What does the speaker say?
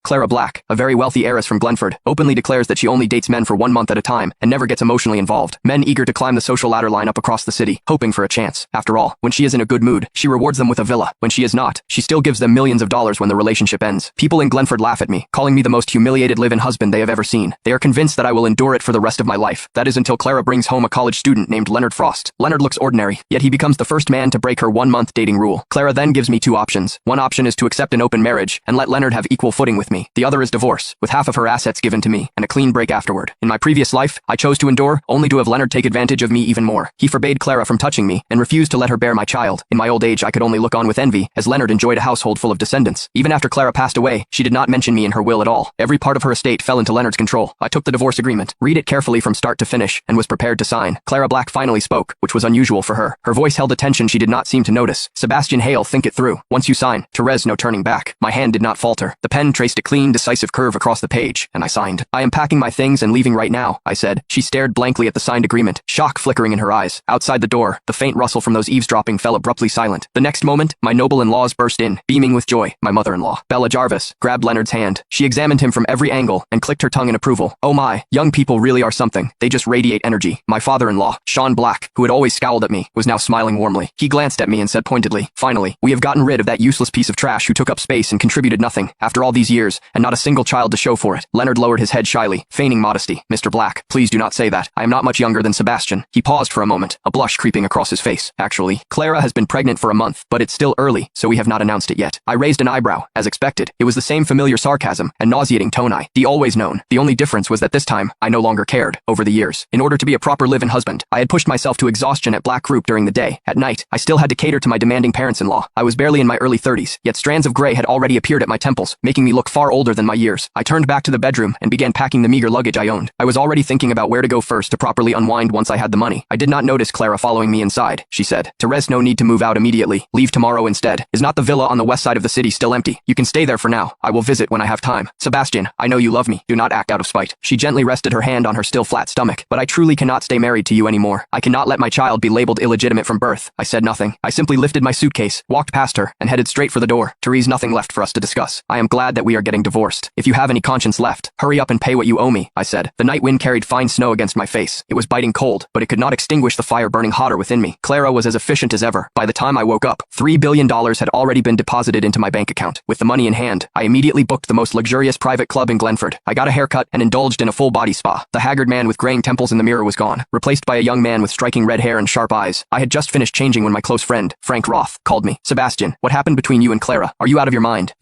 Clara Black, a very wealthy heiress from Glenford, openly declares that she only dates men for 1 month at a time and never gets emotionally involved. Men eager to climb the social ladder line up across the city, hoping for a chance. After all, when she is in a good mood, she rewards them with a villa. When she is not, she still gives them millions of dollars when the relationship ends. People in Glenford laugh at me, calling me the most humiliated live-in husband they have ever seen. They are convinced that I will endure it for the rest of my life. That is until Clara brings home a college student named Leonard Frost. Leonard looks ordinary, yet he becomes the first man to break her 1-month dating rule. Clara then gives me 2 options. One option is to accept an open marriage and let Leonard have equal footing with me. The other is divorce, with half of her assets given to me, and a clean break afterward. In my previous life, I chose to endure, only to have Leonard take advantage of me even more. He forbade Clara from touching me, and refused to let her bear my child. In my old age, I could only look on with envy, as Leonard enjoyed a household full of descendants. Even after Clara passed away, she did not mention me in her will at all. Every part of her estate fell into Leonard's control. I took the divorce agreement, read it carefully from start to finish, and was prepared to sign. Clara Black finally spoke, which was unusual for her. Her voice held a tension she did not seem to notice. Sebastian Hale, think it through. Once you sign, Therese, no turning back. My hand did not falter. The pen traced a clean, decisive curve across the page, and I signed. I am packing my things and leaving right now, I said. She stared blankly at the signed agreement, shock flickering in her eyes. Outside the door, the faint rustle from those eavesdropping fell abruptly silent. The next moment, my noble-in-laws burst in, beaming with joy. My mother-in-law, Bella Jarvis, grabbed Leonard's hand. She examined him from every angle and clicked her tongue in approval. Oh my, young people really are something. They just radiate energy. My father-in-law, Sean Black, who had always scowled at me, was now smiling warmly. He glanced at me and said pointedly, finally, we have gotten rid of that useless piece of trash who took up space and contributed nothing. After all these years, and not a single child to show for it. Leonard lowered his head shyly, feigning modesty. Mr. Black, please do not say that. I am not much younger than Sebastian. He paused for a moment, a blush creeping across his face. Actually, Clara has been pregnant for a month, but it's still early, so we have not announced it yet. I raised an eyebrow, as expected. It was the same familiar sarcasm and nauseating tone I always known. The only difference was that this time, I no longer cared. Over the years, in order to be a proper live-in husband, I had pushed myself to exhaustion at Black Group during the day. At night, I still had to cater to my demanding parents-in-law. I was barely in my early 30s, yet strands of gray had already appeared at my temples, making me look far older than my years. I turned back to the bedroom and began packing the meager luggage I owned. I was already thinking about where to go first to properly unwind once I had the money. I did not notice Clara following me inside. She said, Therese, no need to move out immediately. Leave tomorrow instead. Is not the villa on the west side of the city still empty? You can stay there for now. I will visit when I have time. Sebastian, I know you love me. Do not act out of spite. She gently rested her hand on her still flat stomach. But I truly cannot stay married to you anymore. I cannot let my child be labeled illegitimate from birth. I said nothing. I simply lifted my suitcase, walked past her, and headed straight for the door. Therese, nothing left for us to discuss. I am glad that we are getting divorced. If you have any conscience left, hurry up and pay what you owe me, I said. The night wind carried fine snow against my face. It was biting cold, but it could not extinguish the fire burning hotter within me. Clara was as efficient as ever. By the time I woke up, $3 billion had already been deposited into my bank account. With the money in hand, I immediately booked the most luxurious private club in Glenford. I got a haircut and indulged in a full-body spa. The haggard man with graying temples in the mirror was gone, replaced by a young man with striking red hair and sharp eyes. I had just finished changing when my close friend, Frank Roth, called me. Sebastian, what happened between you and Clara? Are you out of your mind?